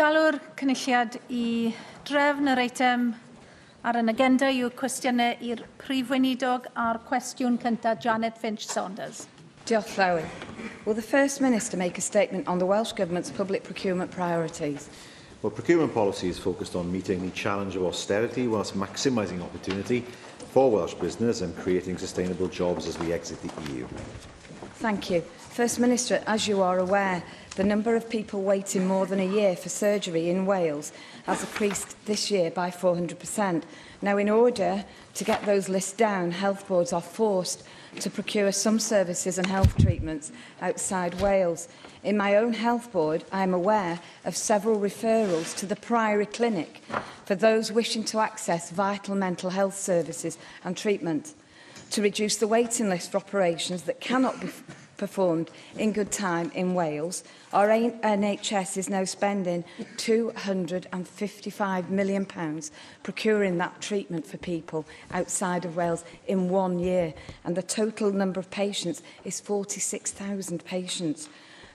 galw'r cynulliad I drefn yr eitem ar yn agenda yw cwestiynau i'r prif weinidog a'r cwestiwn cyntaf Janet Finch-Saunders. Diolch, Llywydd. Will the First Minister make a statement on the Welsh Government's public procurement priorities? Well, procurement policy is focused on meeting the challenge of austerity whilst maximising opportunity for Welsh business and creating sustainable jobs as we exit the EU. Thank you. First Minister, as you are aware, the number of people waiting more than a year for surgery in Wales has increased this year by 400%. Now, in order to get those lists down, health boards are forced to procure some services and health treatments outside Wales. In my own health board, I am aware of several referrals to the Priory Clinic for those wishing to access vital mental health services and treatment. To reduce the waiting list for operations that cannot be performed in good time in Wales, our NHS is now spending £255 million procuring that treatment for people outside of Wales in 1 year, and the total number of patients is 46,000 patients.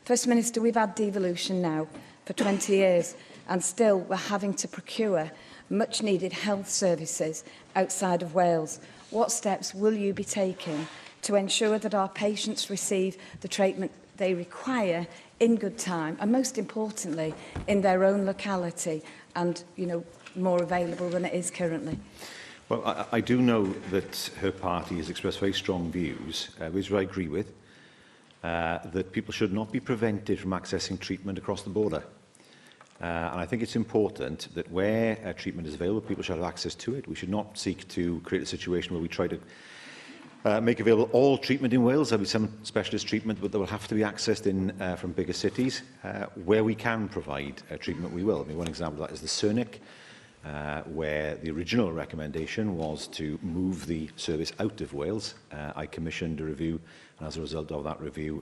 First Minister, we've had devolution now for 20 years, and still we're having to procure much needed health services outside of Wales. What steps will you be taking to ensure that our patients receive the treatment they require in good time, and most importantly, in their own locality and, more available than it is currently? Well, I do know that her party has expressed very strong views, which I agree with, that people should not be prevented from accessing treatment across the border. And I think it's important that where treatment is available, people should have access to it. We should not seek to create a situation where we try to make available all treatment in Wales. There will be some specialist treatment, but that will have to be accessed from bigger cities. Where we can provide treatment, we will. I mean, one example of that is the Senedd, where the original recommendation was to move the service out of Wales. I commissioned a review, and as a result of that review,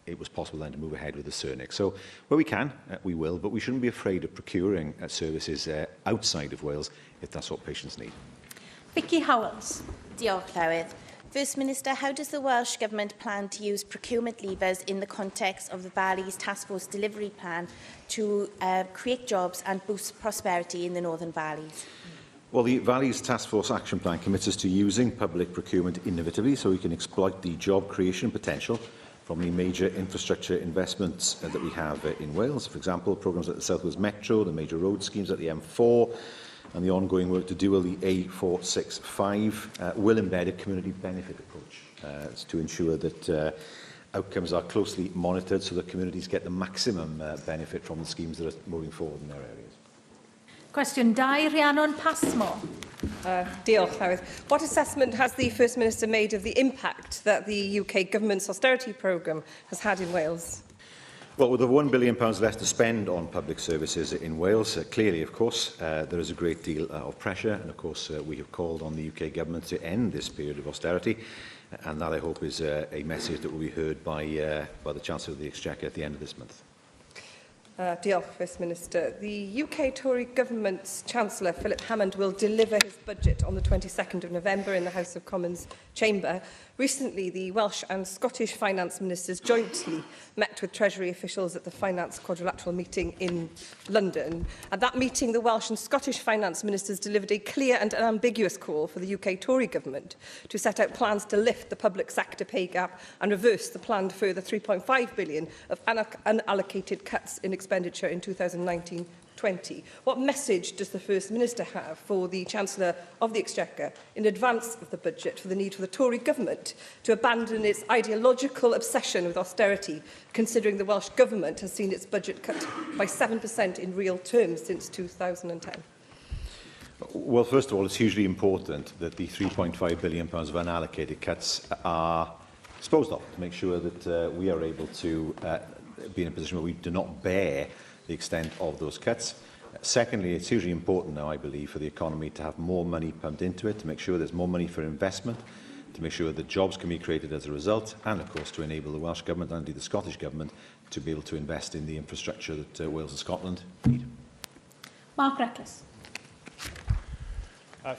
it was possible then to move ahead with the Senedd. So where we can, we will, but we shouldn't be afraid of procuring services outside of Wales if that's what patients need. Vicky Howells. Diolch, Llywydd. First Minister, how does the Welsh Government plan to use procurement levers in the context of the Valley's Task Force delivery plan to create jobs and boost prosperity in the Northern Valleys? Well, the Valley's Task Force Action Plan commits us to using public procurement innovatively so we can exploit the job creation potential from the major infrastructure investments that we have in Wales. For example, programmes like the South Wales Metro, the major road schemes like the M4, and the ongoing work to dual the A465 will embed a community benefit approach to ensure that outcomes are closely monitored so that communities get the maximum benefit from the schemes that are moving forward in their areas. Cwestiwn 2, Rhiannon Passmore. Diolch, Llywydd. What assessment has the First Minister made of the impact that the UK Government's austerity programme has had in Wales? Well, with over £1 billion left to spend on public services in Wales, clearly, of course, there is a great deal of pressure. And, of course, we have called on the UK Government to end this period of austerity. And that, I hope, is a message that will be heard by the Chancellor of the Exchequer at the end of this month. Diolch, First Minister. The UK Tory Government's Chancellor, Philip Hammond, will deliver his budget on the 22nd of November in the House of Commons chamber. Recently, the Welsh and Scottish Finance Ministers jointly met with Treasury officials at the Finance Quadrilateral meeting in London. At that meeting, the Welsh and Scottish Finance Ministers delivered a clear and unambiguous call for the UK Tory Government to set out plans to lift the public sector pay gap and reverse the planned further £3.5 billion of unallocated cuts in expenditure in 2019-20. What message does the First Minister have for the Chancellor of the Exchequer in advance of the budget for the need for the Tory Government to abandon its ideological obsession with austerity, considering the Welsh Government has seen its budget cut by 7% in real terms since 2010? Well, first of all, it's hugely important that the £3.5 billion of unallocated cuts are disposed of to make sure that we are able to be in a position where we do not bear the extent of those cuts. Secondly, it's hugely important now, I believe, for the economy to have more money pumped into it, to make sure there's more money for investment, to make sure that jobs can be created as a result, and, of course, to enable the Welsh Government and indeed the Scottish Government to be able to invest in the infrastructure that Wales and Scotland need. Mark Reckless.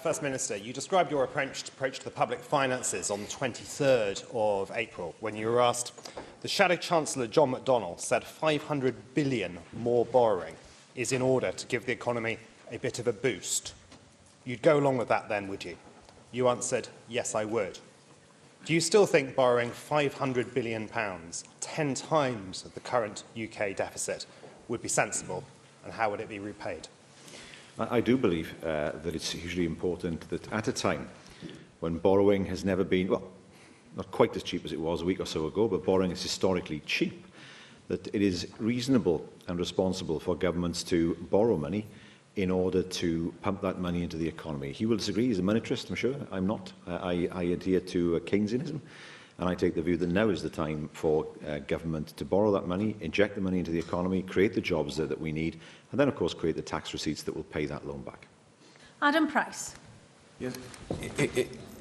First Minister, you described your approach to the public finances on the 23rd of April when you were asked. The Shadow Chancellor John McDonnell said 500 billion more borrowing. is in order to give the economy a bit of a boost. You'd go along with that then, would you? You answered, yes, I would. Do you still think borrowing £500 billion, 10 times the current UK deficit, would be sensible, and how would it be repaid? I do believe that it's hugely important that at a time when borrowing has never been, well, not quite as cheap as it was a week or so ago, but borrowing is historically cheap, that it is reasonable and responsible for governments to borrow money in order to pump that money into the economy. He will disagree. He's a monetarist, I'm sure. I'm not. I adhere to Keynesianism, and I take the view that now is the time for government to borrow that money, inject the money into the economy, create the jobs that we need, and then, of course, create the tax receipts that will pay that loan back. Adam Price. Yes.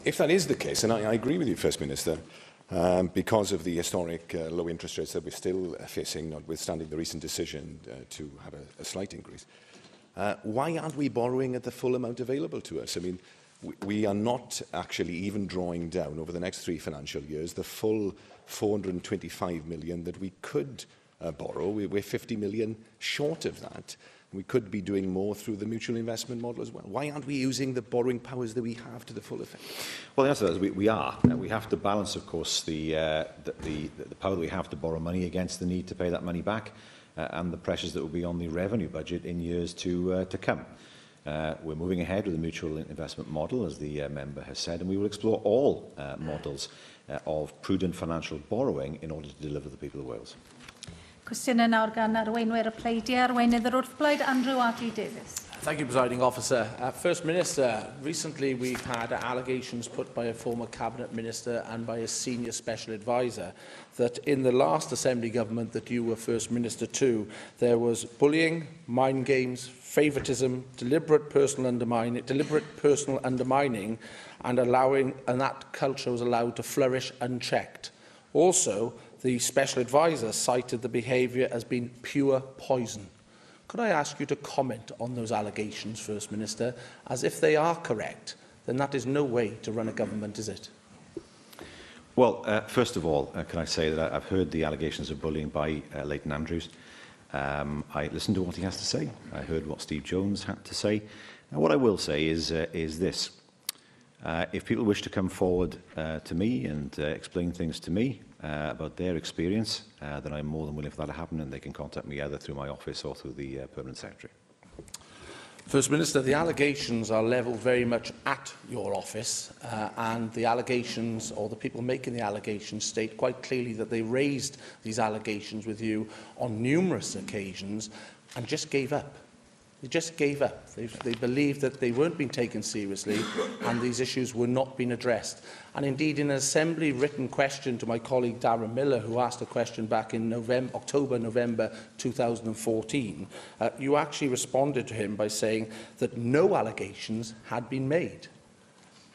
If that is the case, and I agree with you, First Minister, because of the historic low interest rates that we're still facing, notwithstanding the recent decision to have a slight increase, why aren't we borrowing at the full amount available to us? I mean, we are not actually even drawing down over the next 3 financial years the full 425 million that we could borrow. We're 50 million short of that. We could be doing more through the mutual investment model as well. Why aren't we using the borrowing powers that we have to the full effect? Well, the answer is we are. We have to balance, of course, the power that we have to borrow money against the need to pay that money back and the pressures that will be on the revenue budget in years to come. We're moving ahead with the mutual investment model, as the member has said, and we will explore all models of prudent financial borrowing in order to deliver the people of Wales. Cwestiynau nawr gan arweinwyr y pleidiau, arweinydd yr wrthblaid, Andrew R.G. Davies. Thank you, Presiding Officer. First Minister, recently we've had allegations put by a former Cabinet Minister and by a senior special advisor that in the last Assembly government that you were First Minister to, there was bullying, mind games, favouritism, deliberate personal undermining, and that culture was allowed to flourish unchecked. Also, the special advisor cited the behaviour as being pure poison. Could I ask you to comment on those allegations, First Minister, as if they are correct, then that is no way to run a government, is it? Well, first of all, can I say that I've heard the allegations of bullying by Leighton Andrews. I listened to what he has to say. I heard what Steve Jones had to say. And what I will say is this. If people wish to come forward to me and explain things to me about their experience, then I'm more than willing for that to happen, and they can contact me either through my office or through the Permanent Secretary. First Minister, the allegations are levelled very much at your office, and the allegations, or the people making the allegations, state quite clearly that they raised these allegations with you on numerous occasions and just gave up. They just gave up. They believed that they weren't being taken seriously and these issues were not being addressed. And indeed, in an Assembly written question to my colleague Darren Miller, who asked a question back in October-November 2014, you actually responded to him by saying that no allegations had been made.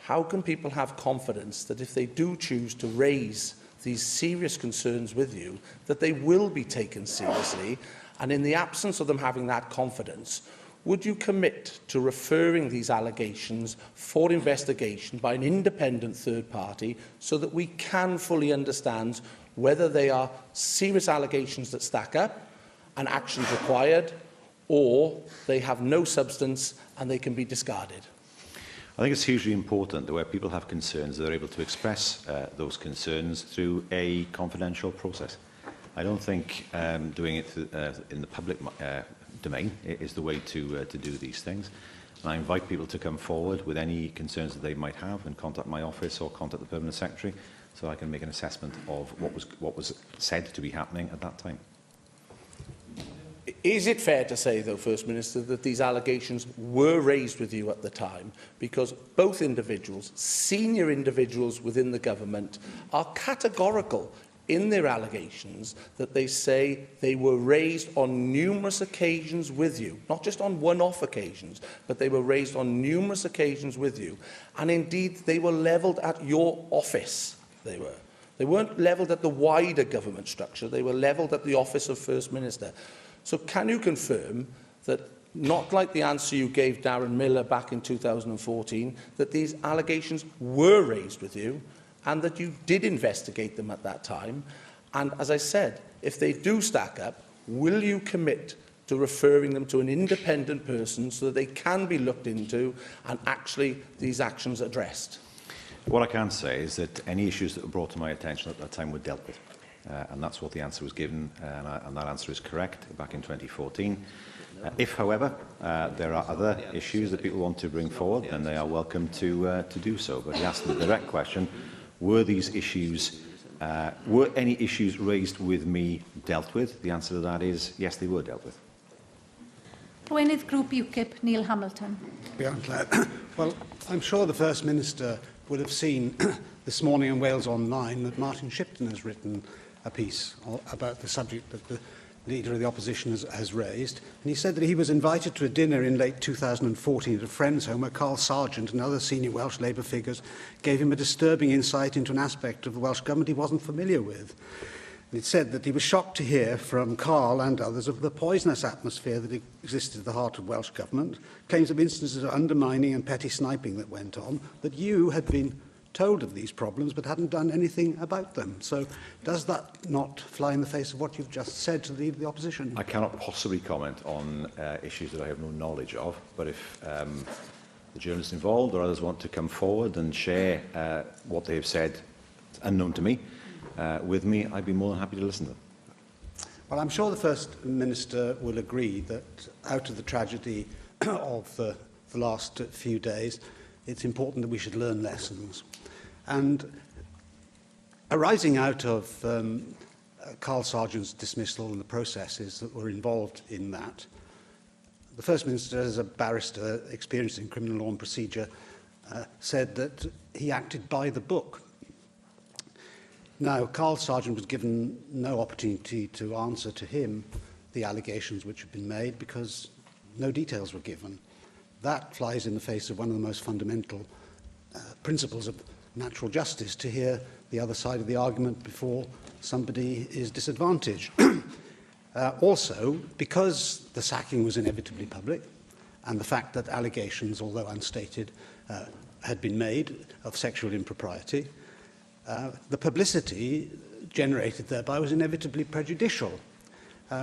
How can people have confidence that if they do choose to raise these serious concerns with you, that they will be taken seriously? And in the absence of them having that confidence, would you commit to referring these allegations for investigation by an independent third party so that we can fully understand whether they are serious allegations that stack up and actions required, or they have no substance and they can be discarded? I think it's hugely important that where people have concerns, they're able to express those concerns through a confidential process. I don't think doing it in the public domain is the way to do these things. And I invite people to come forward with any concerns that they might have and contact my office or contact the Permanent Secretary so I can make an assessment of what was said to be happening at that time. Is it fair to say, though, First Minister, that these allegations were raised with you at the time because both individuals, senior individuals within the government, are categorical in their allegations that they say they were raised on numerous occasions with you, not just on one-off occasions, but they were raised on numerous occasions with you, and indeed they were levelled at your office? They weren't levelled at the wider government structure, they were levelled at the office of First Minister. So can you confirm that, not like the answer you gave Darren Miller back in 2014, that these allegations were raised with you and that you did investigate them at that time? And as I said, if they do stack up, will you commit to referring them to an independent person so that they can be looked into and actually these actions addressed? What I can say is that any issues that were brought to my attention at that time were dealt with. And that's what the answer was given, and that answer is correct, back in 2014. If, however, there are other issues that people want to bring forward, then they are welcome to do so. But he asked the direct question, were these issues, were any issues raised with me dealt with? The answer to that is yes, they were dealt with. Rwynydd Grŵp UKIP, Neil Hamilton. Well, I'm sure the First Minister would have seen this morning in Wales Online that Martin Shipton has written a piece about the subject that the Leader of the Opposition has raised. And he said that he was invited to a dinner in late 2014 at a friend's home where Carl Sargent and other senior Welsh Labour figures gave him a disturbing insight into an aspect of the Welsh Government he wasn't familiar with. And it said that he was shocked to hear from Carl and others of the poisonous atmosphere that existed at the heart of Welsh Government, claims of instances of undermining and petty sniping that went on, that you had been told of these problems but hadn't done anything about them. So does that not fly in the face of what you've just said to the Leader of the Opposition? I cannot possibly comment on issues that I have no knowledge of, but if the journalists involved or others want to come forward and share what they have said unknown to me with me, I'd be more than happy to listen to them. Well, I'm sure the First Minister will agree that out of the tragedy of the last few days, it's important that we should learn lessons. And arising out of Carl Sargent's dismissal and the processes that were involved in that, the First Minister, as a barrister experienced in criminal law and procedure, said that he acted by the book. Now, Carl Sargent was given no opportunity to answer to him the allegations which had been made because no details were given. That flies in the face of one of the most fundamental principles of natural justice, to hear the other side of the argument before somebody is disadvantaged. Also, because the sacking was inevitably public, and the fact that allegations, although unstated, had been made of sexual impropriety, the publicity generated thereby was inevitably prejudicial,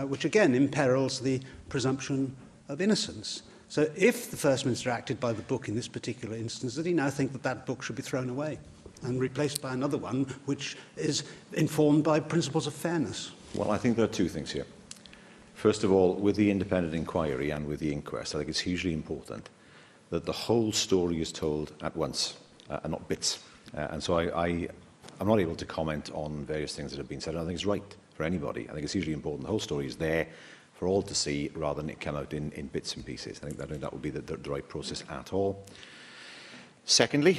which again imperils the presumption of innocence. So if the First Minister acted by the book in this particular instance, does he now think that that book should be thrown away and replaced by another one which is informed by principles of fairness? Well, I think there are two things here. First of all, with the independent inquiry and with the inquest, I think it's hugely important that the whole story is told at once and not bits. And so I'm not able to comment on various things that have been said. I don't think it's right for anybody. I think it's hugely important the whole story is there for all to see rather than it come out in bits and pieces. I think that would be the right process at all. Secondly,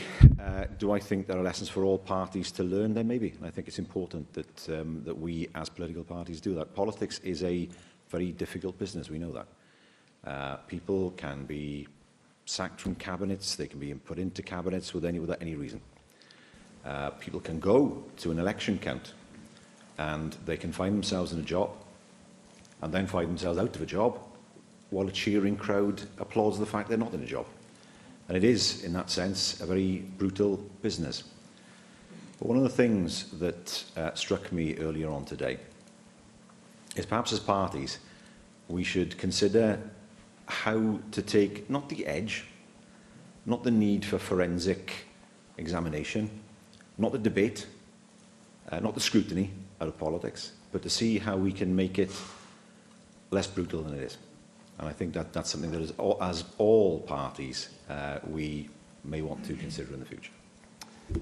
do I think there are lessons for all parties to learn? There may be. And I think it's important that, that we as political parties do that. Politics is a very difficult business, we know that. People can be sacked from cabinets, they can be put into cabinets without any reason. People can go to an election count and they can find themselves in a job and then find themselves out of a job while a cheering crowd applauds the fact they're not in a job. And it is, in that sense, a very brutal business. But one of the things that struck me earlier on today is perhaps as parties we should consider how to take not the edge, not the need for forensic examination, not the debate, not the scrutiny out of politics, but to see how we can make it less brutal than it is. And I think that's something that, as all parties, we may want to consider in the future.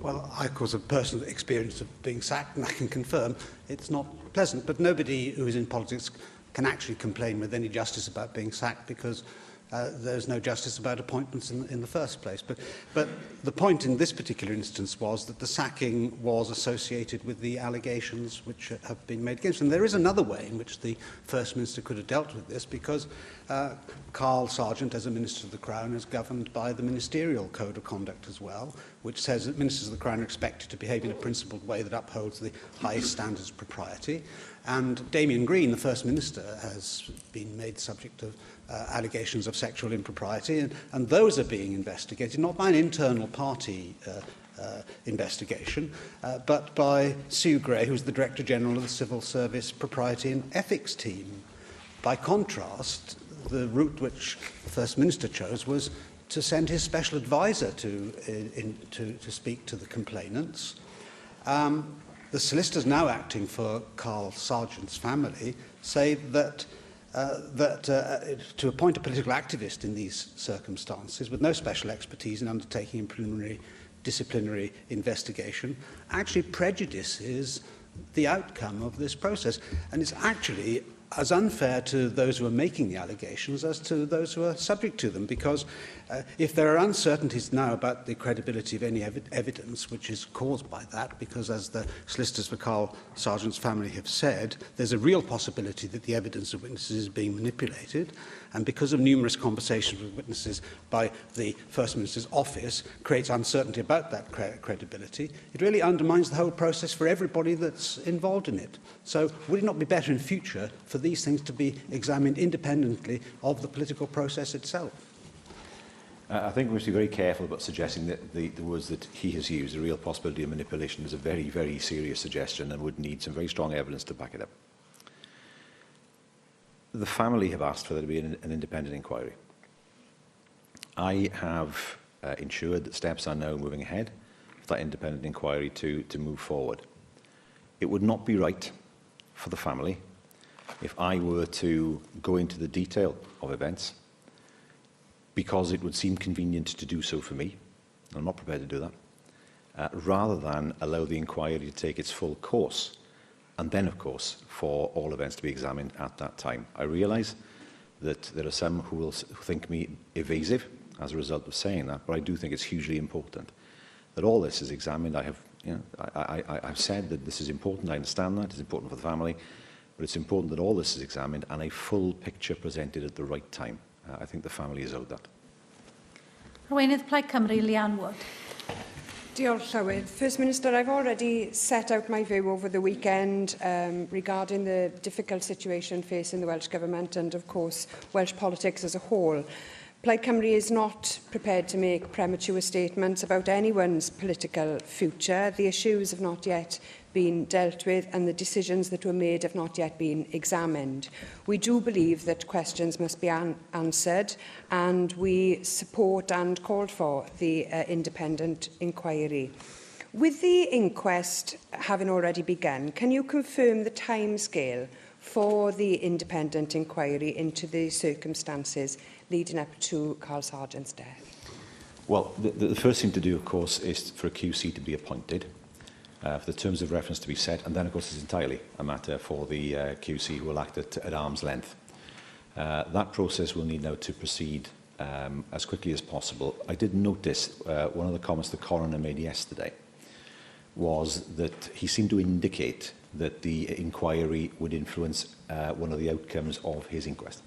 Well, I, of course, have personal experience of being sacked, and I can confirm it's not pleasant. But nobody who is in politics can actually complain with any justice about being sacked because there's no justice about appointments in the first place. But the point in this particular instance was that the sacking was associated with the allegations which have been made against him. There is another way in which the First Minister could have dealt with this because Carl Sargent, as a Minister of the Crown, is governed by the Ministerial Code of Conduct as well, which says that Ministers of the Crown are expected to behave in a principled way that upholds the highest standards of propriety. And Damien Green, the First Minister, has been made subject of allegations of sexual impropriety, and those are being investigated, not by an internal party investigation, but by Sue Gray, who's the Director General of the Civil Service Propriety and Ethics Team. By contrast, the route which the First Minister chose was to send his special advisor to speak to the complainants. The solicitors now acting for Carl Sargent's family say that to appoint a political activist in these circumstances with no special expertise in undertaking a preliminary disciplinary investigation actually prejudices the outcome of this process. And it's actually as unfair to those who are making the allegations as to those who are subject to them, because if there are uncertainties now about the credibility of any evidence which is caused by that, because as the solicitors for Carl Sargent's family have said, there's a real possibility that the evidence of witnesses is being manipulated, and because of numerous conversations with witnesses by the First Minister's office creates uncertainty about that credibility, it really undermines the whole process for everybody that's involved in it. So would it not be better in future for these things to be examined independently of the political process itself? I think we must be very careful about suggesting that the words that he has used, the real possibility of manipulation, is a very, very serious suggestion and would need some very strong evidence to back it up. The family have asked for there to be an independent inquiry. I have ensured that steps are now moving ahead for that independent inquiry to move forward. It would not be right for the family if I were to go into the detail of events, because it would seem convenient to do so for me. I'm not prepared to do that, rather than allow the inquiry to take its full course, and then, of course, for all events to be examined at that time. I realise that there are some who will think me evasive as a result of saying that, but I do think it's hugely important that all this is examined. I've said that this is important. I understand that. It's important for the family, but it's important that all this is examined and a full picture presented at the right time. I think the family is owed that. Arweinydd Plaid Cymru, Lian Wood. Diolch, Llywydd. First Minister, I've already set out my view over the weekend regarding the difficult situation facing the Welsh Government and, of course, Welsh politics as a whole. Plaid Cymru is not prepared to make premature statements about anyone's political future. The issues have not yet been dealt with and the decisions that were made have not yet been examined. We do believe that questions must be answered, and we support and called for the independent inquiry. With the inquest having already begun, can you confirm the timescale for the independent inquiry into the circumstances leading up to Carl Sargent's death? Well, the first thing to do, of course, is for a QC to be appointed, for the terms of reference to be set, and then, of course, it's entirely a matter for the QC who will act at arm's length. That process will need now to proceed as quickly as possible. I did notice one of the comments the coroner made yesterday was that he seemed to indicate that the inquiry would influence one of the outcomes of his inquest.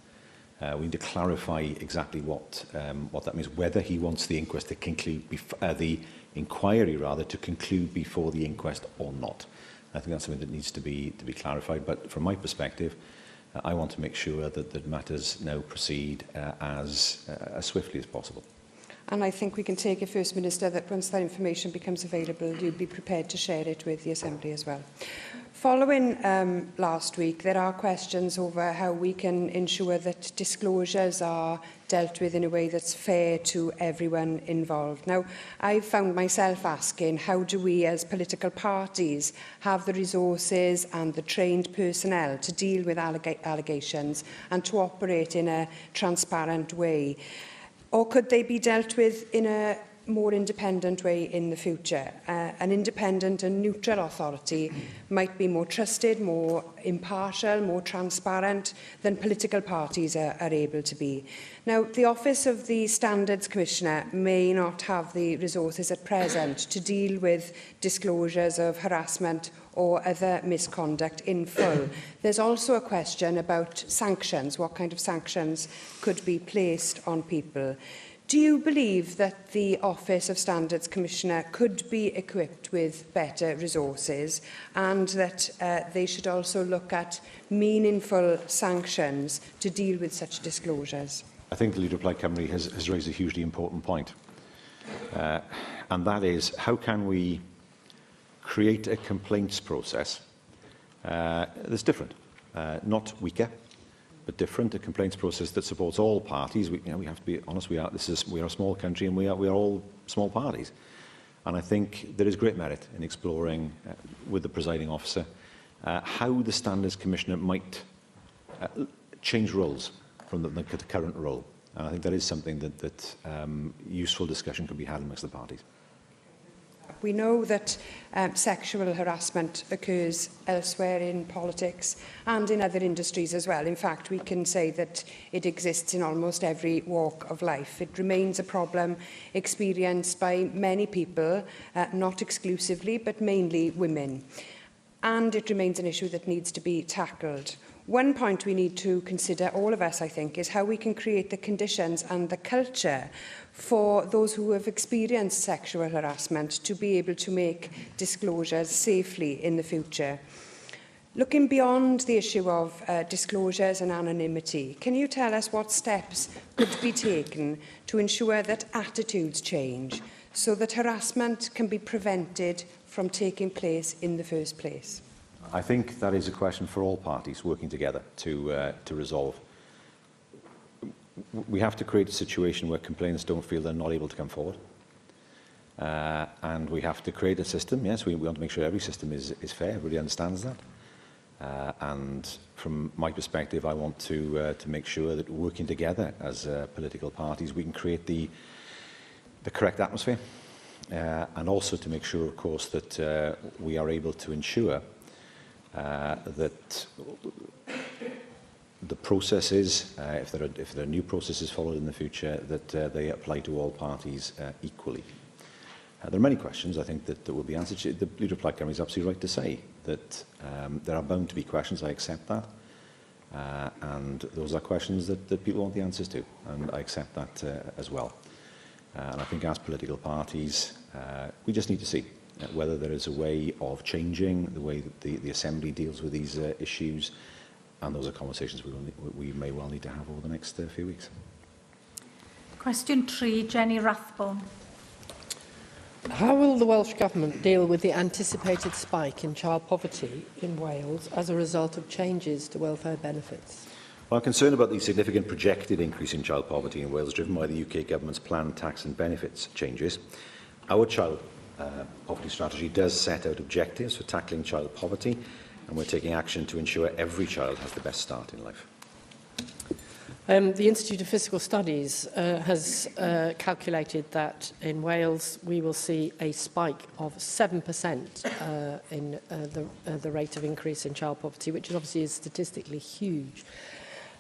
We need to clarify exactly what that means, whether he wants the inquest to conclude, the inquiry rather, to conclude before the inquest or not. I think that's something that needs to be clarified. But from my perspective, I want to make sure that matters now proceed as swiftly as possible. And I think we can take it, First Minister, that once that information becomes available, you'll be prepared to share it with the Assembly as well. Following last week, there are questions over how we can ensure that disclosures are dealt with in a way that's fair to everyone involved. Now, I've found myself asking, how do we as political parties have the resources and the trained personnel to deal with allegations and to operate in a transparent way? Or could they be dealt with in a more independent way in the future? An independent and neutral authority might be more trusted, more impartial, more transparent than political parties are able to be. Now, the Office of the Standards Commissioner may not have the resources at present to deal with disclosures of harassment or other misconduct in full. There's also a question about sanctions, what kind of sanctions could be placed on people. Do you believe that the Office of Standards Commissioner could be equipped with better resources, and that they should also look at meaningful sanctions to deal with such disclosures? I think the Leader of Plaid Cymru has raised a hugely important point. And that is, how can we create a complaints process that's different, not weaker, but different, a complaints process that supports all parties. We have to be honest, we are a small country, and we are all small parties. And I think there is great merit in exploring with the presiding officer how the Standards Commissioner might change roles from the current role. And I think that is something that useful discussion could be had amongst the parties. We know that sexual harassment occurs elsewhere in politics and in other industries as well. In fact, we can say that it exists in almost every walk of life. It remains a problem experienced by many people, not exclusively, but mainly women. And it remains an issue that needs to be tackled. One point we need to consider, all of us, I think, is how we can create the conditions and the culture for those who have experienced sexual harassment to be able to make disclosures safely in the future. Looking beyond the issue of disclosures and anonymity, can you tell us what steps could be taken to ensure that attitudes change so that harassment can be prevented from taking place in the first place? I think that is a question for all parties working together to resolve. We have to create a situation where complainants don't feel they're not able to come forward. And we have to create a system. Yes, we want to make sure every system is fair, everybody understands that. And from my perspective, I want to make sure that working together as political parties, we can create the correct atmosphere. And also to make sure, of course, that we are able to ensure that the processes, if there are new processes followed in the future, that they apply to all parties equally. There are many questions, I think, that will be answered. The Leader of Plaid Cymru is absolutely right to say that there are bound to be questions. I accept that. And those are questions that people want the answers to, and I accept that as well. And I think as political parties, we just need to see whether there is a way of changing the way that the Assembly deals with these issues, and those are conversations we may well need to have over the next few weeks. Question 3, Jenny Rathbone. How will the Welsh Government deal with the anticipated spike in child poverty in Wales as a result of changes to welfare benefits? Well, I'm concerned about the significant projected increase in child poverty in Wales driven by the UK Government's planned tax and benefits changes. Our child poverty strategy does set out objectives for tackling child poverty, and we're taking action to ensure every child has the best start in life. The Institute of Fiscal Studies has calculated that in Wales we will see a spike of 7% in the rate of increase in child poverty, which obviously is statistically huge.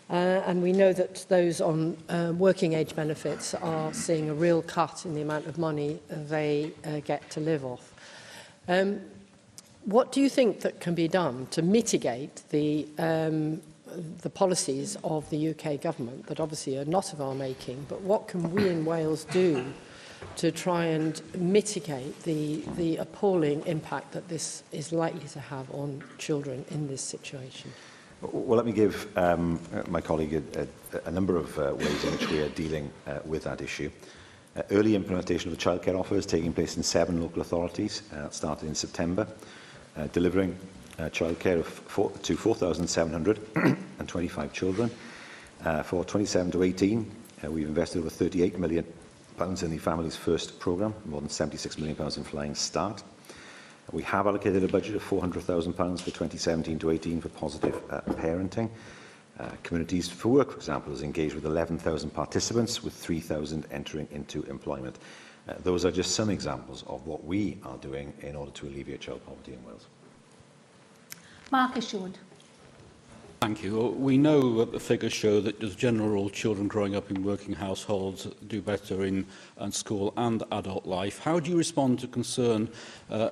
And we know that those on working age benefits are seeing a real cut in the amount of money they get to live off. What do you think that can be done to mitigate the policies of the UK government that obviously are not of our making, but what can we in Wales do to try and mitigate the appalling impact that this is likely to have on children in this situation? Well, let me give my colleague a number of ways in which we are dealing with that issue. Early implementation of the childcare offer is taking place in 7 local authorities. Started in September, delivering childcare to 4,725 children. For 27 to 18, we've invested over £38 million in the Families First programme, more than £76 million in Flying Start. We have allocated a budget of £400,000 for 2017 to 18 for positive parenting. Communities for Work, for example, has engaged with 11,000 participants, with 3,000 entering into employment. Those are just some examples of what we are doing in order to alleviate child poverty in Wales. Mark Isherwood. Thank you. We know that the figures show that, as a general rule, children growing up in working households do better in school and adult life. How do you respond to concern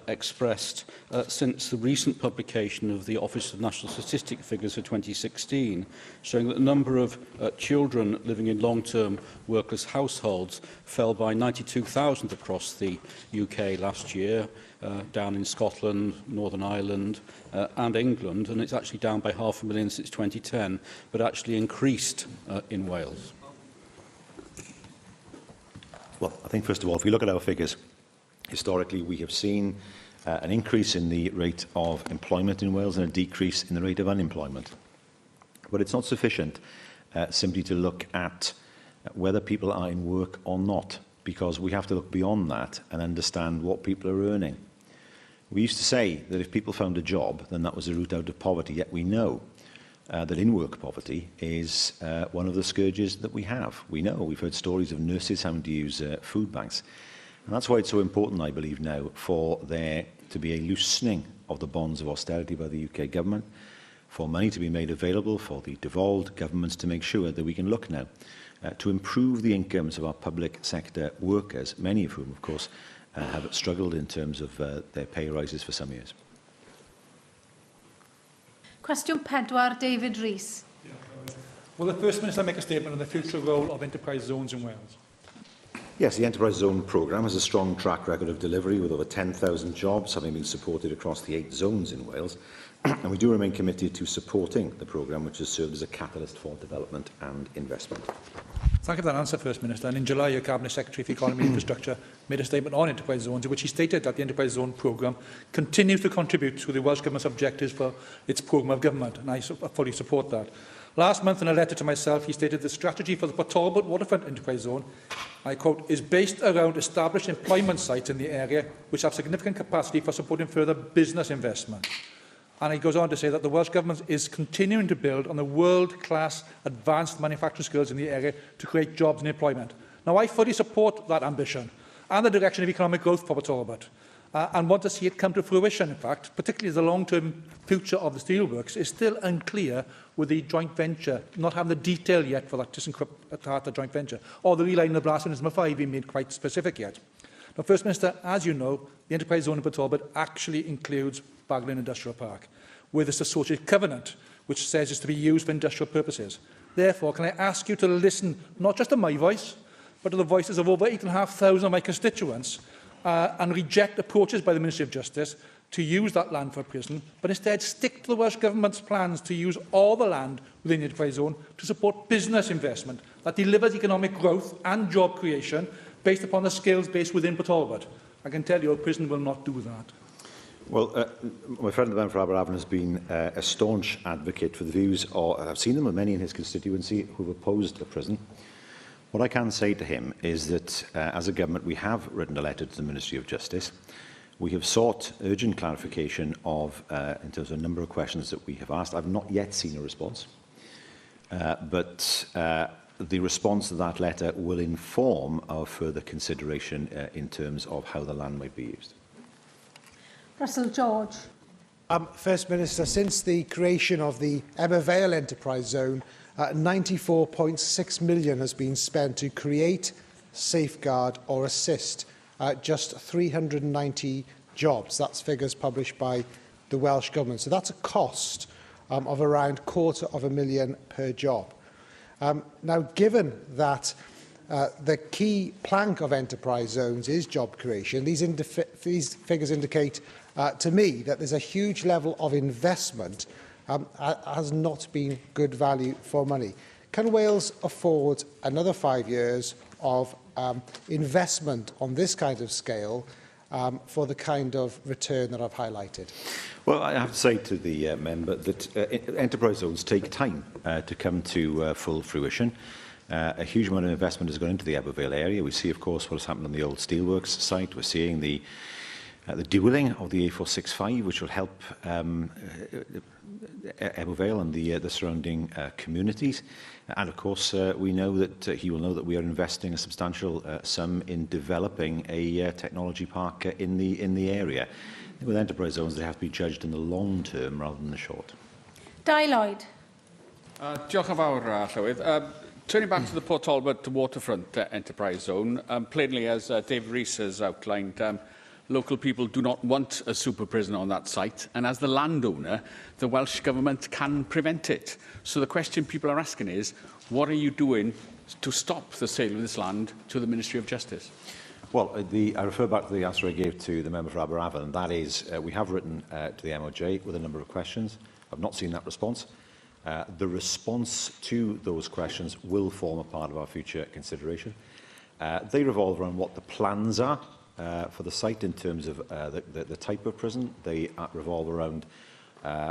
expressed since the recent publication of the Office of National Statistics figures for 2016, showing that the number of children living in long-term workless households fell by 92,000 across the UK last year, down in Scotland, Northern Ireland and England, and it's actually down by 500,000 since 2010, but actually increased in Wales? Well, I think, first of all, if we look at our figures, historically we have seen an increase in the rate of employment in Wales and a decrease in the rate of unemployment. But it's not sufficient simply to look at whether people are in work or not, because we have to look beyond that and understand what people are earning. We used to say that if people found a job, then that was a route out of poverty, yet we know that in-work poverty is one of the scourges that we have. We know, we've heard stories of nurses having to use food banks. And that's why it's so important, I believe now, for there to be a loosening of the bonds of austerity by the UK government, for money to be made available for the devolved governments to make sure that we can look now to improve the incomes of our public sector workers, many of whom, of course, have struggled in terms of their pay rises for some years. Cwestiwn 4, David Rees. Will the First Minister make a statement on the future role of enterprise zones in Wales? Yes, the Enterprise Zone programme has a strong track record of delivery, with over 10,000 jobs having been supported across the 8 zones in Wales. And we do remain committed to supporting the programme, which has served as a catalyst for development and investment. Thank you for that answer, First Minister. And in July, your Cabinet Secretary for Economy and Infrastructure made a statement on enterprise zones, in which he stated that the Enterprise Zone programme continues to contribute to the Welsh Government's objectives for its programme of government, and I fully support that. Last month, in a letter to myself, he stated the strategy for the Port Talbot Waterfront Enterprise Zone, I quote, is based around established employment sites in the area which have significant capacity for supporting further business investment. And he goes on to say that the Welsh Government is continuing to build on the world-class advanced manufacturing skills in the area to create jobs and employment. Now, I fully support that ambition and the direction of economic growth for Port Talbot, and want to see it come to fruition, in fact, particularly as the long-term future of the steelworks is still unclear, with the joint venture not having the detail yet for that at the joint venture, or the relining of the blast furnace number 5 being made quite specific yet. Now, First Minister, as you know, the enterprise zone in Port Talbot actually includes Baglin Industrial Park, with its associated covenant, which says it's to be used for industrial purposes. Therefore, can I ask you to listen not just to my voice, but to the voices of over 8,500 of my constituents, and reject approaches by the Ministry of Justice to use that land for a prison, but instead stick to the Welsh Government's plans to use all the land within the enterprise zone to support business investment that delivers economic growth and job creation based upon the skills base within Port Talbot. I can tell you a prison will not do that. Well, my friend the member for Aberafan has been a staunch advocate for the views, or I've seen them with many in his constituency who have opposed the prison. What I can say to him is that, as a government, we have written a letter to the Ministry of Justice. We have sought urgent clarification of, in terms of a number of questions that we have asked. I've not yet seen a response, but the response to that letter will inform our further consideration in terms of how the land might be used. Russell George. First Minister, since the creation of the Emma Vale Enterprise Zone, 94.6 million has been spent to create, safeguard or assist just 390 jobs. That's figures published by the Welsh Government. So that's a cost of around £250,000 per job. Now, given that the key plank of enterprise zones is job creation, these figures indicate to me that there's a huge level of investment has not been good value for money. Can Wales afford another 5 years of investment on this kind of scale for the kind of return that I've highlighted? Well, I have to say to the member that enterprise zones take time to come to full fruition. A huge amount of investment has gone into the Ebervale area. We see, of course, what has happened on the old steelworks site. We're seeing the dualling of the A465, which will help Ebervale and the surrounding communities. And, of course, we know that he will know that we are investing a substantial sum in developing a technology park in the area. With enterprise zones, they have to be judged in the long term rather than the short. Dai Lloyd. Diolch yn fawr, Llywydd. Turning back to the Port Talbot Waterfront Enterprise Zone, plainly, as David Rees has outlined, local people do not want a super prison on that site, and as the landowner, the Welsh Government can prevent it. So the question people are asking is, what are you doing to stop the sale of this land to the Ministry of Justice? Well, I refer back to the answer I gave to the member for Aberafan, and that is we have written to the MOJ with a number of questions. I've not seen that response. The response to those questions will form a part of our future consideration. They revolve around what the plans are for the site in terms of the type of prison. They revolve around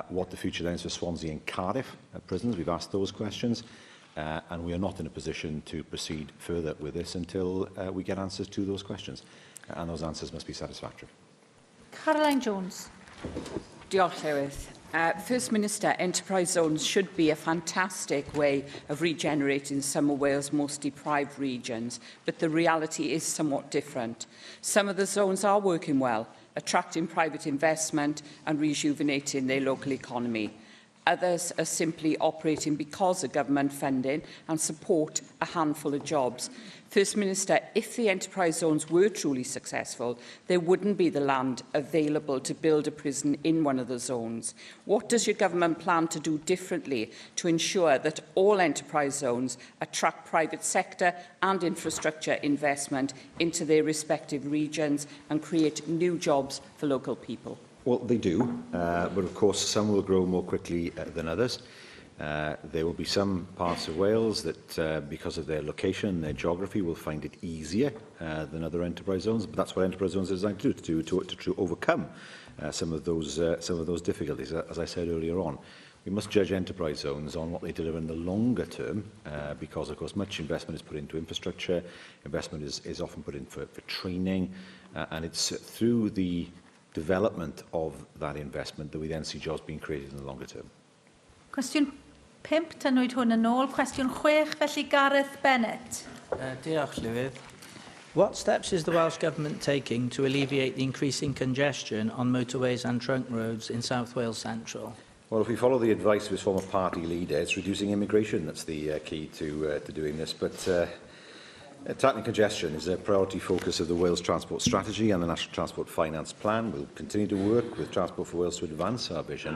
What the future then is for Swansea and Cardiff prisons, we've asked those questions, and we are not in a position to proceed further with this until we get answers to those questions, and those answers must be satisfactory. Caroline Jones. Diolch, Llywydd. First Minister, enterprise zones should be a fantastic way of regenerating some of Wales' most deprived regions, but the reality is somewhat different. Some of the zones are working well, attracting private investment and rejuvenating their local economy. Others are simply operating because of government funding and support a handful of jobs. First Minister, if the enterprise zones were truly successful, there wouldn't be the land available to build a prison in one of the zones. What does your government plan to do differently to ensure that all enterprise zones attract private sector and infrastructure investment into their respective regions and create new jobs for local people? Well, they do, but of course some will grow more quickly than others. There will be some parts of Wales that, because of their location, their geography, will find it easier than other enterprise zones. But that's what enterprise zones are designed to do, to overcome some of those difficulties. As I said earlier on, we must judge enterprise zones on what they deliver in the longer term, because, of course, much investment is put into infrastructure. Investment is often put in for training, and it's through the development of that investment that we then see jobs being created in the longer term. Cwestiwn 5, tynwyd hwn yn ôl. Cwestiwn 6, felly Gareth Bennett. Diolch, Llywydd. What steps is the Welsh Government taking to alleviate the increasing congestion on motorways and trunk roads in South Wales Central? Well, if we follow the advice of his former party leader, it's reducing immigration that's the key to doing this. But tackling congestion is a priority focus of the Wales Transport Strategy and the National Transport Finance Plan. We'll continue to work with Transport for Wales to advance our vision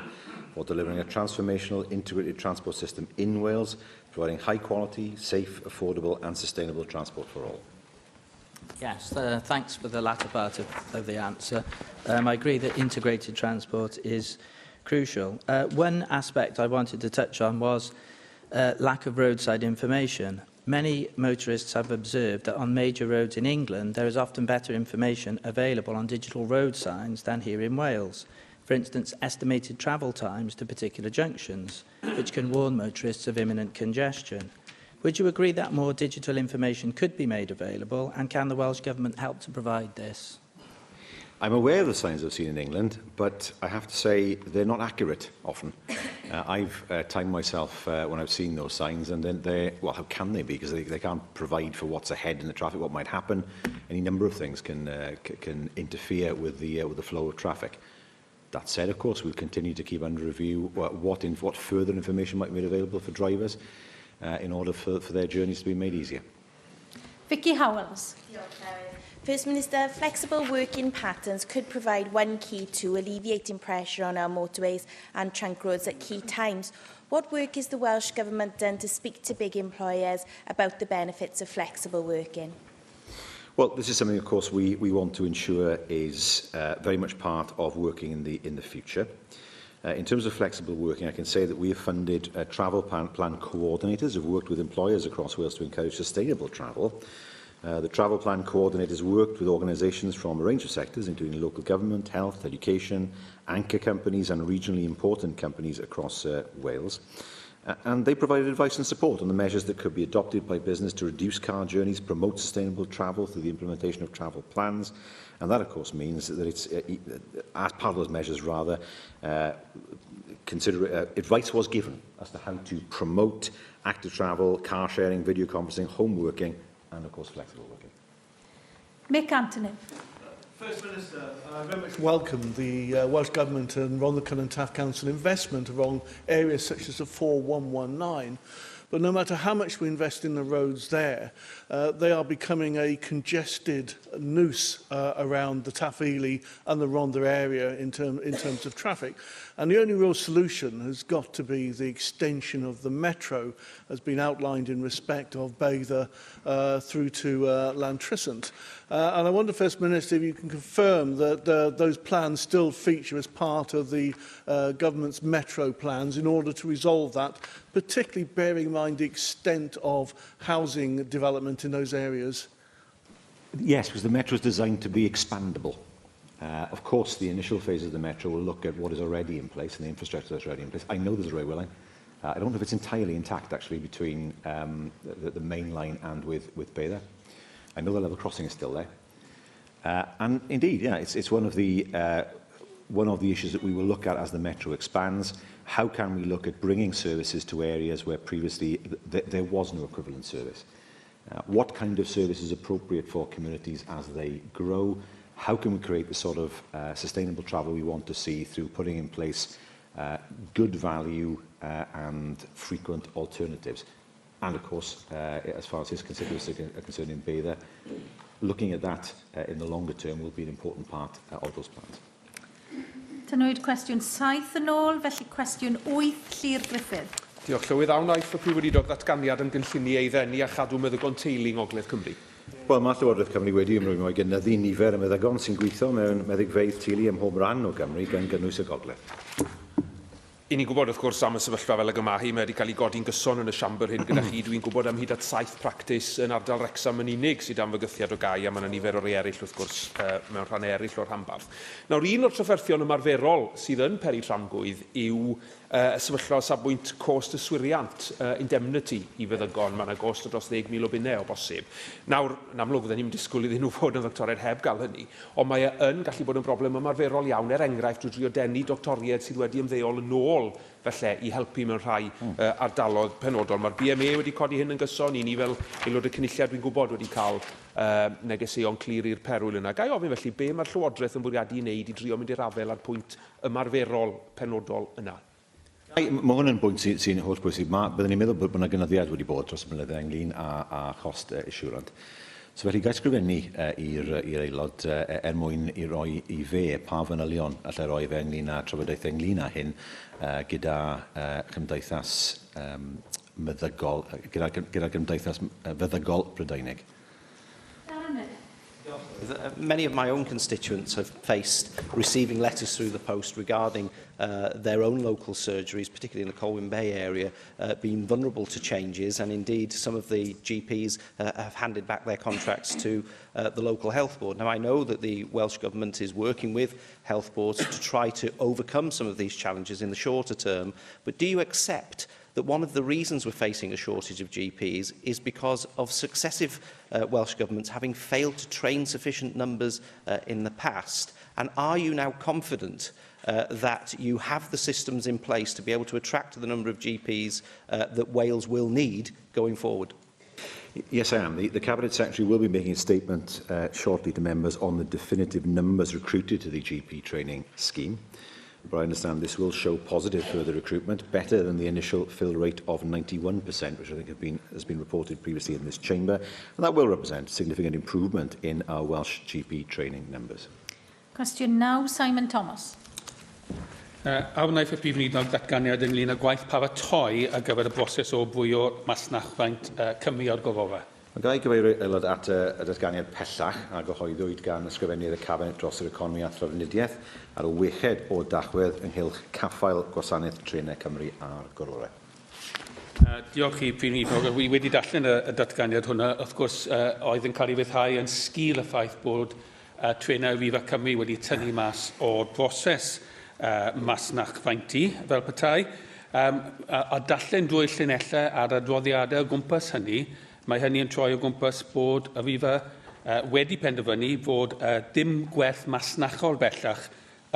for delivering a transformational integrated transport system in Wales, providing high quality, safe, affordable and sustainable transport for all. Yes, thanks for the latter part of the answer. I agree that integrated transport is crucial. One aspect I wanted to touch on was lack of roadside information. Many motorists have observed that on major roads in England, there is often better information available on digital road signs than here in Wales. For instance, estimated travel times to particular junctions, which can warn motorists of imminent congestion. Would you agree that more digital information could be made available, and can the Welsh Government help to provide this? I'm aware of the signs I've seen in England, but I have to say they're not accurate often. I've timed myself when I've seen those signs, and then well, how can they be? Because they can't provide for what's ahead in the traffic, what might happen. Any number of things can interfere with the flow of traffic. That said, of course, we'll continue to keep under review what further information might be made available for drivers in order for their journeys to be made easier. Vicky Howells. First Minister, flexible working patterns could provide one key to alleviating pressure on our motorways and trunk roads at key times. What work is the Welsh Government done to speak to big employers about the benefits of flexible working? Well, this is something, of course, we want to ensure is very much part of working in the future. In terms of flexible working, I can say that we have funded travel plan coordinators who've worked with employers across Wales to encourage sustainable travel. The travel plan coordinators worked with organisations from a range of sectors, including local government, health, education, anchor companies and regionally important companies across Wales. And they provided advice and support on the measures that could be adopted by business to reduce car journeys, promote sustainable travel through the implementation of travel plans. And that, of course, means that it's, as part of those measures, rather, advice was given as to how to promote active travel, car sharing, video conferencing, home working, and, of course, flexible working. Mick Anthony. First Minister, I very much welcome the Welsh Government and Rhondda and Taff Council investment along areas such as the 4119. But no matter how much we invest in the roads there, they are becoming a congested noose around the Taff Ely and the Rhondda area in terms of traffic. And the only real solution has got to be the extension of the metro, as been outlined in respect of Beidda through to Llantrisant. And I wonder, First Minister, if you can confirm that those plans still feature as part of the government's metro plans in order to resolve that, particularly bearing in mind the extent of housing development in those areas. Yes, because the metro is designed to be expandable. Of course, the initial phase of the Metro will look at what is already in place and the infrastructure that's already in place. I know there's a railway line. I don't know if it's entirely intact, actually, between the main line and with Baither. I know the level crossing is still there. And indeed, yeah, it's one of the issues that we will look at as the Metro expands. How can we look at bringing services to areas where previously there was no equivalent service? What kind of service is appropriate for communities as they grow? How can we create the sort of sustainable travel we want to see through putting in place good value and frequent alternatives? And of course, as far as his constituencies are concerned in Baither, looking at that in the longer term will be an important part of those plans. Tynwyd cwestiwn 7 yn ôl, felly cwestiwn 8, Llyr Griffith. Diolch, Llywydd. Awn aeth y prif wedi'u ddatganiad yn gynllunio ei ddenu a chadw meddygon teulu yng Ngogledd Cymru. Wel, mae Llywodraeth Cymru wedi ymrwymo i gynyddu nifer y meddygon sy'n gweithio mewn meddygfeydd teulu ym mhob ran o Gymru gan gynnwys y Gogledd. I ni'n gwybod, wrth gwrs, am y sefyllfa fel y gyma hi, mae wedi cael ei godi'n gyson yn y Siambr hyn gyda chi. Dwi'n gwybod am hyd at 7 practis yn ardal Wrecsam yn unig sydd am fygythiad o gai, a mae yna nifer o rei eraill, wrth gwrs, mewn rhan eraill o'r rhanbarth. Nawr, un o'r trafferthion ymarferol sydd yn peri tramgwydd yw y sefyllfa o safbwynt cost yswiriant, indemnity i feddygon. Mae yna gost o dros 10,000 o bunnau o bosib. Nawr, yn amlwg, fydden ni'n disgwyl iddyn nhw fod yn ddoctoriaid heb gael hynny, ond mae yn gallu bod yn broblem ymarferol iawn. Enghraifft, drwy drio denu doctoriaid sydd wedi ymddeol yn ôl felly i helpu mewn rhai ardalodd penodol. Mae'r BMA wedi codi hyn yn gyson. I ni fel Aelod y Cynulliad dwi'n gwybod wedi cael negeseuon clir i'r perwyl yna. Gai ofyn felly, be mae'r Llywodraeth yn bwriadu i wneud i drio mynd i'r afel ar pwynt ymarferol penodol yna? Mae hwn yn bwynt sy'n holl bwysig. Byddwn ni'n meddwl bod yna gynyddiad wedi bod dros y blynyddoedd ynglyn â chost isiwrant. So felly, gai sgrifennu i'r aelod mwyn i roi i fe pa fanylion allai roi fe ynglyn â trafodaethau ynglyn â hyn gyda gymdeithas meddygol, gyda gymdeithas feddygol Brydeinig. Many of my own constituents have faced receiving letters through the post regarding their own local surgeries, particularly in the Colwyn Bay area, being vulnerable to changes, and indeed some of the GPs have handed back their contracts to the local health board. Now, I know that the Welsh Government is working with health boards to try to overcome some of these challenges in the shorter term, but do you accept that one of the reasons we're facing a shortage of GPs is because of successive Welsh Governments having failed to train sufficient numbers in the past? And are you now confident that you have the systems in place to be able to attract the number of GPs that Wales will need going forward? Yes, I am. The Cabinet Secretary will be making a statement shortly to members on the definitive numbers recruited to the GP training scheme. But I understand this will show positive further recruitment, better than the initial fill rate of 91%, which I think has been reported previously in this chamber, and that will represent significant improvement in our Welsh GP training numbers. Cwestiwn 9, Simon Thomas. A wnaeth y prif weinidog datganiad ynglyn â gwaith paratoi ar gyfer y broses o bwyo masnachfaint Cymru o'r gofodau. Mae gai gyfeirio aelod at y datganiad pellach a gyhoeddwyd gan ysgrifennydd y Cabinet dros yr economi a thrafnidiaeth ar y weched o dachwedd ynghylch caffael gwasanaeth trenau Cymru a'r gororau. Diolch i prif weinidog. Wi wedi darllen y datganiad hwnna. Wrth gwrs, oedd yn cael ei fyddhau yn sgil y ffaith bod trenau Rifa Cymru wedi tynnu mas o'r broses masnachfaintu fel petai. A darllen drwy'r llinellau a'r adroddiadau o gwmpas hynny, mae hynny yn troi o gwmpas bod y Rifa wedi penderfynu fod dim gwerth masnachol bellach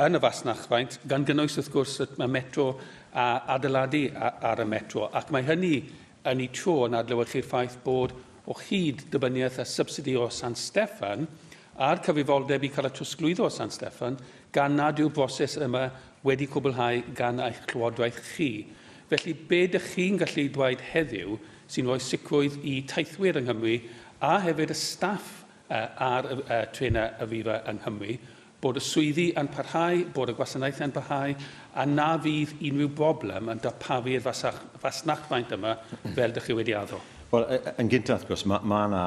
yn y fasnachfaint, gan gynnwys wrth gwrs y metro a adeiladu ar y metro. Ac mae hynny yn ei tro yn adlewyrchu'r ffaith bod o hyd dybyniaeth y subsidi o San Steffan a'r cyfrifoldeb i cael y trosglwyddo o San Steffan gan nad yw'r broses yma wedi cwblhau gan eich llywodraeth chi. Felly, be ydych chi'n gallu dweud heddiw sy'n rhoi sicrwydd i teithwyr yng Nghymru a hefyd y staff ar trenau y Rifa yng Nghymru bod y swyddi yn parhau, bod y gwasanaeth yn parhau, a na fydd unrhyw broblem yn darparu'r fasnachfaint yma fel ydych chi wedi addo? Wel, yn gyntaf, wrth gwrs, mae yna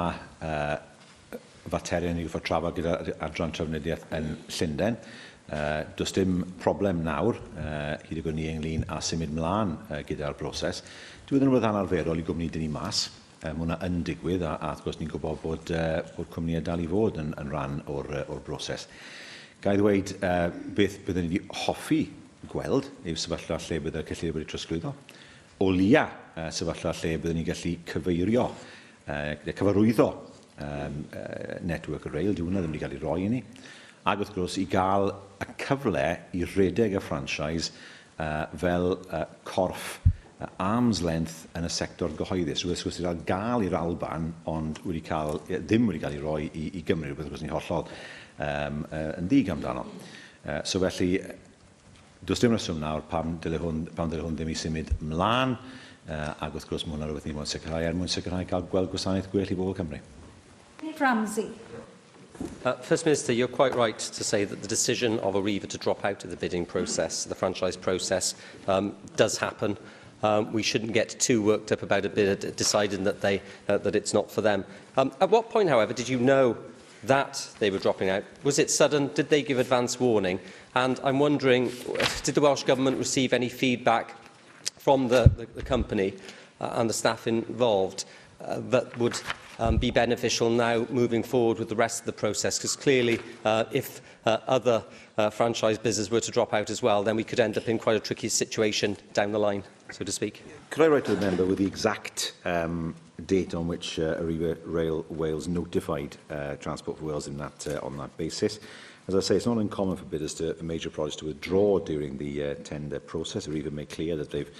faterion i gyffo trafod gyda adran trafnidiaeth yn Llundain. Does dim problem nawr, hyd y gwni ynglyn a symud mlaen gyda'r broses. Dwi ddim yn rhywbeth anarferol i gwmni dyn ni mas. Mae hwnna yn digwydd, a wrth gwrs ni'n gwybod bod cwmnïau dal i fod yn rhan o'r broses. Gai ddweud beth byddwn ni wedi hoffi gweld yw sefyllfa lle byddai'r cynulliad wedi trosglwyddo. O lia sefyllfa lle byddwn ni'n gallu cyfeirio, cyfarwyddo network y rail, diw hwnna ddim wedi cael ei roi i ni. Ac wrth gwrs, i gael y cyfle i redeg y franchise fel corff arm's length yn y sector gyhoeddus. Wrth gwrs, wedi gael i'r Alban, ond ddim wedi cael ei roi i Gymru, wrth gwrs ni hollol yn ddig amdano. So felly, does dim reswm nawr pam dyle hwn ddim i symud mlaen, ac wrth gwrs mae hwnna rhywbeth ni mwyn sicrhau cael gweld gwasanaeth gwell i bobl Cymru. Ramsey. First Minister, you're quite right to say that the decision of Arriva to drop out of the bidding process, the franchise process, does happen. We shouldn't get too worked up about a bid deciding that it's not for them. At what point, however, did you know that they were dropping out? Was it sudden? Did they give advance warning? And I'm wondering, did the Welsh Government receive any feedback from the company and the staff involved that would be beneficial now moving forward with the rest of the process? Because clearly, if other franchise businesses were to drop out as well, then we could end up in quite a tricky situation down the line, so to speak. Could I write to the member with the exact date on which Arriva Rail Wales notified Transport for Wales on that basis? As I say, it's not uncommon for bidders for major projects to withdraw during the tender process. Arriva made clear that they've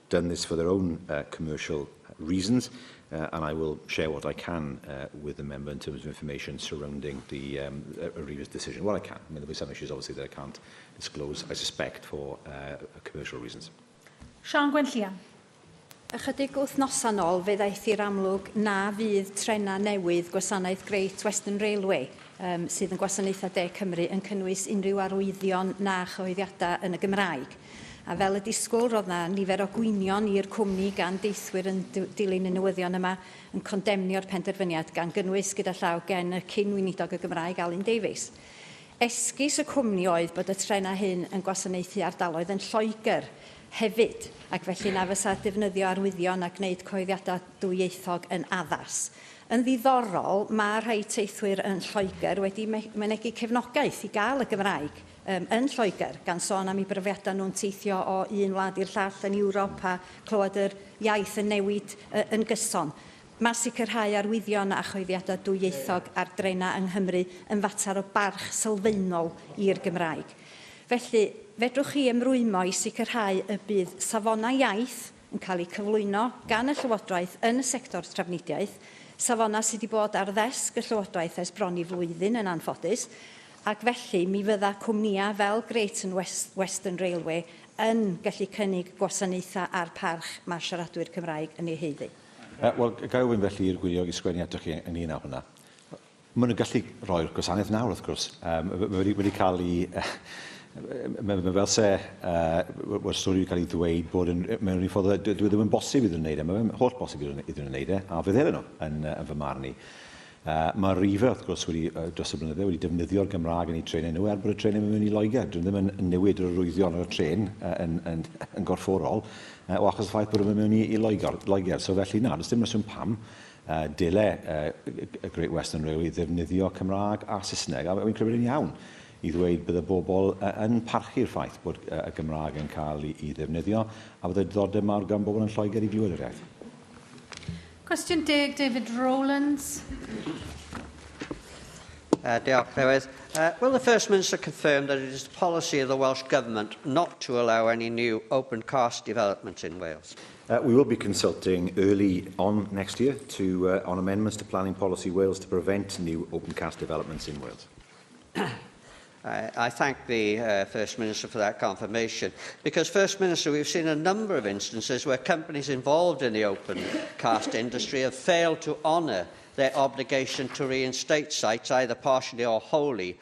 done this for their own commercial reasons. And I will share what I can with the member in terms of information surrounding the Arriva's decision. What I can. I mean, there'll be some issues, obviously, that I can't disclose, I suspect, for commercial reasons. Sian Gwenllian. Ychydig wythnosau nôl, fe ddaeth i'r amlwg na fydd trena newydd gwasanaeth Great Western Railway sydd yn gwasanaethau De Cymru yn cynnwys unrhyw arwyddion na chyhoeddiadau yn y Gymraeg. A fel y disgwyl, roedd yna nifer o gwynion i'r cwmni gan deithwyr yn dilyn y newyddion yma yn condemnio'r penderfyniad gan gynnwys gyda llaw gen y cyn-weinidog y Gymraeg Alun Davies. Esgus y cwmni oedd bod y trena hyn yn gwasanaethu ardaloedd yn Lloegr hefyd, ac felly na fysa defnyddio arwyddion a gwneud coeddiadau dwyieithog yn addas. Yn ddiddorol, mae rhai teithwyr yn Lloegr wedi mynegu cefnogaeth i gael y Gymraeg yn Lloegr, gan sôn am eu brofiadau nhw'n teithio o un wlad i'r llall yn Ewrop a clywed yr iaith yn newid yn gyson. Mae sicrhau arwyddion a choeddiadau dwyieithog ar drena yng Nghymru yn fater o barch sylfaenol i'r Gymraeg. Felly, fedrwch chi ymrwymo i sicrhau y bydd safona iaith yn cael eu cyflwyno gan y Llywodraeth yn y sector trafnidiaeth, safona sydd wedi bod ar ddesg y Llywodraeth ers bron i flwyddyn yn anffodus, ac felly mi fydda cwmnïau fel Great Western Railway yn gallu cynnig gwasanaethau ar parch mae siaradwyr Cymraeg yn ei heiddi. Wel, gai ofyn felly i'r gwiriog i sgwennu atoch chi ynglyn â hwnna. Maen nhw'n gallu rhoi'r gwasanaeth nawr, wrth gwrs. Mae wedi cael ei... Mae fel se, o'r stori wedi cael ei ddweud bod mewn un ffordd, dwi ddim yn bosib iddyn nhw'n neud e, mae'n holl bosib iddyn nhw'n neud e, a fydd nhw yn fy marn ni. Mae Arriva, wrth gwrs, dros y blynydde wedi defnyddio'r Gymraeg yn ei trenau nhw er bod y trenau mewn i Loegr. Dwi ddim yn newid yr arwyddion o'r tren yn gorfforol o achos y ffaith bod nhw mewn i Loegr. So felly na, does dim reswm pam dyle y Great Western Railway ddefnyddio Cymraeg a Saesneg. A wy'n credu yn iawn i ddweud bydd y bobl yn parchu'r ffaith bod y Gymraeg yn cael ei ddefnyddio a bydd y diddordeb mawr gan bobl yn Lloegr i glywed yr iaith. Cwestiwn 10, David Rowlands. Diolch, Llywydd. Will the First Minister confirm that it is the policy of the Welsh Government not to allow any new open cast developments in Wales? We will be consulting early on next year on amendments to planning policy Wales to prevent new open cast developments in Wales. I thank the First Minister for that confirmation, because, First Minister, we've seen a number of instances where companies involved in the open cast industry have failed to honour their obligation to reinstate sites, either partially or wholly,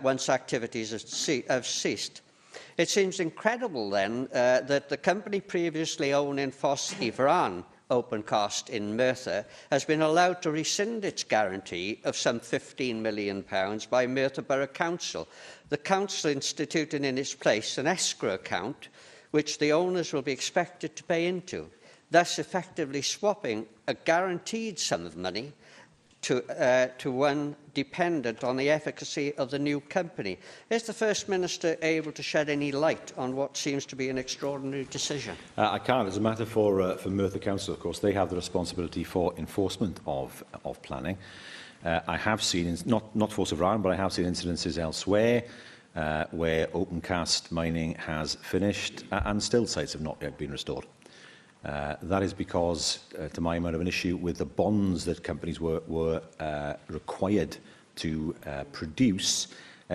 once activities have ceased. It seems incredible, then, that the company previously owning Fos-Ifran open cast in Merthyr has been allowed to rescind its guarantee of some £15 million by Merthyr Borough Council, the council instituting in its place an escrow account which the owners will be expected to pay into, thus effectively swapping a guaranteed sum of money to one dependent on the efficacy of the new company. Is the First Minister able to shed any light on what seems to be an extraordinary decision? I can't. As a matter for Merthyr Council, of course, they have the responsibility for enforcement of planning. I have seen, not for Cyfarfod, but I have seen incidences elsewhere where open cast mining has finished and still sites have not yet been restored. That is because, to my mind, of an issue with the bonds that companies were required to produce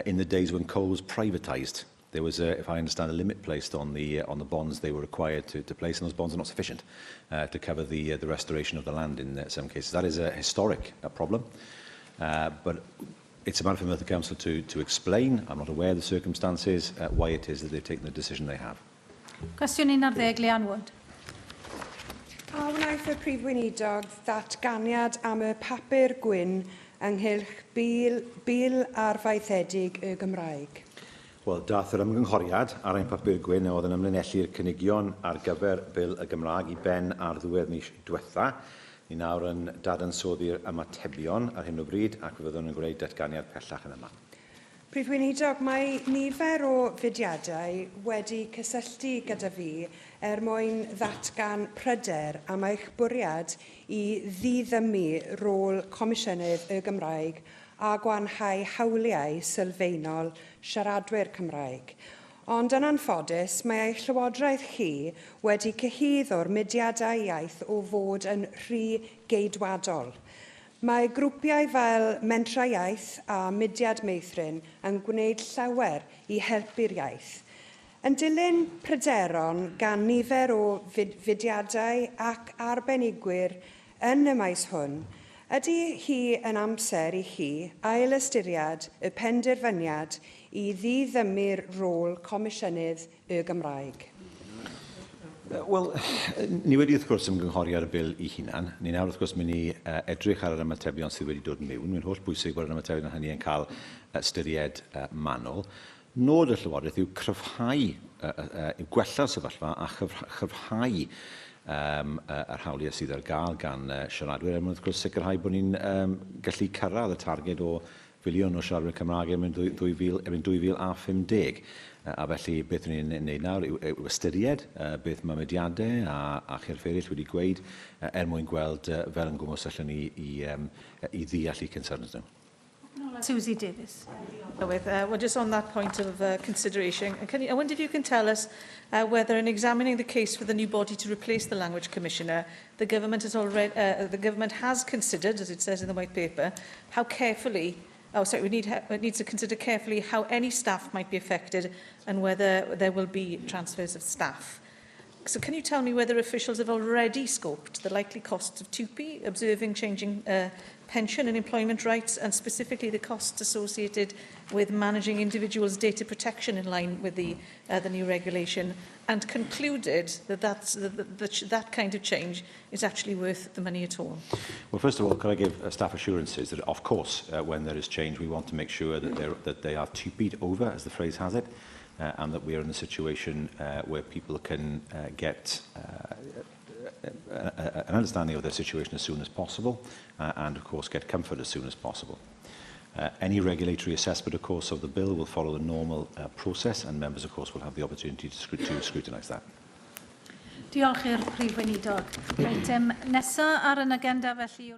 in the days when coal was privatised. There was, if I understand, a limit placed on the bonds they were required to place, and those bonds are not sufficient to cover the restoration of the land in some cases. That is a historic problem, but it's a matter for Merthyr Council to explain. I'm not aware of the circumstances, why it is that they've taken the decision they have. Cwestiwn 11, Leanne Wood. A wnaeth y Prif Weinidog ddatganiad am y papur gwyn ynghylch bil arfaethedig y Gymraeg? Wel, dath yr ymgynghoriad ar ein papur gwyn oedd yn ymlinellu'r cynigion ar gyfer bil y Gymraeg I ben ar ddiwedd mis diwetha. Ni nawr yn dadansoddi'r ymatebion ar hyn o bryd ac fyddwn yn gwneud datganiad pellach yn yma. Prif Weinidog, mae nifer o fudiadau wedi cysylltu gyda fi mwyn ddatgan pryder am eich bwriad I ddiddymu rôl Comisiynydd y Gymraeg a gwanhau hawliau sylfaenol siaradwyr Cymraeg. Ond yn anffodus, mae eich llywodraeth chi wedi cyhuddo'r mudiadau iaith o fod yn rhy geidwadol. Mae grwpiau fel Mentra Iaith a Mudiad Meithrin yn gwneud llawer I helpu'r iaith. Yn dilyn pryderon gan nifer o fudiadau ac arbenigwyr yn y maes hwn, ydy hi yn amser I chi ail ystyried y penderfyniad I ddiddymu'r rôl Comisiynydd y Gymraeg? Wel, ni wedi wrth gwrs ymgynghori ar y bil I hunan. Ni nawr wrth gwrs mynd I edrych ar yr ymatebion sydd wedi dod mewn. Mae'n holl bwysig bod yr ymatebion hynny yn cael ystyried manwl. Nod y Llywodraeth yw cryfhau, yw gwella'r sefyllfa a chryfhau yr hawliau sydd ar gael gan siaradwyr. Wrth gwrs sicrhau bod ni'n gallu cyrraedd y targed o filiwn o siaradwyr Cymraeg erbyn 2050. A felly, beth ni'n gwneud nawr yw ystyried beth mae mediadau a chyrff eraill wedi gweud mwyn gweld fel yn gwmws allan ni I ddeall I concerns nhw. Susie Davis. Well, just on that point of consideration, I wonder if you can tell us whether, in examining the case for the new body to replace the Language Commissioner, the government has considered, as it says in the white paper, how carefully. It needs to consider carefully how any staff might be affected and whether there will be transfers of staff. So can you tell me whether officials have already scoped the likely costs of TUPE, observing changing pension and employment rights, and specifically the costs associated with managing individuals' data protection in line with the new regulation, and concluded that that kind of change is actually worth the money at all? Well, first of all, can I give staff assurances that, of course, when there is change, we want to make sure that they are TUPE'd over, as the phrase has it, and that we are in a situation where people can get an understanding of their situation as soon as possible, and, of course, get comfort as soon as possible. Any regulatory assessment, of course, of the bill will follow the normal process, and members, of course, will have the opportunity to scrutinise that. Diolch i'r Prif Weinidog. Eitem nesaf ar yn agenda felly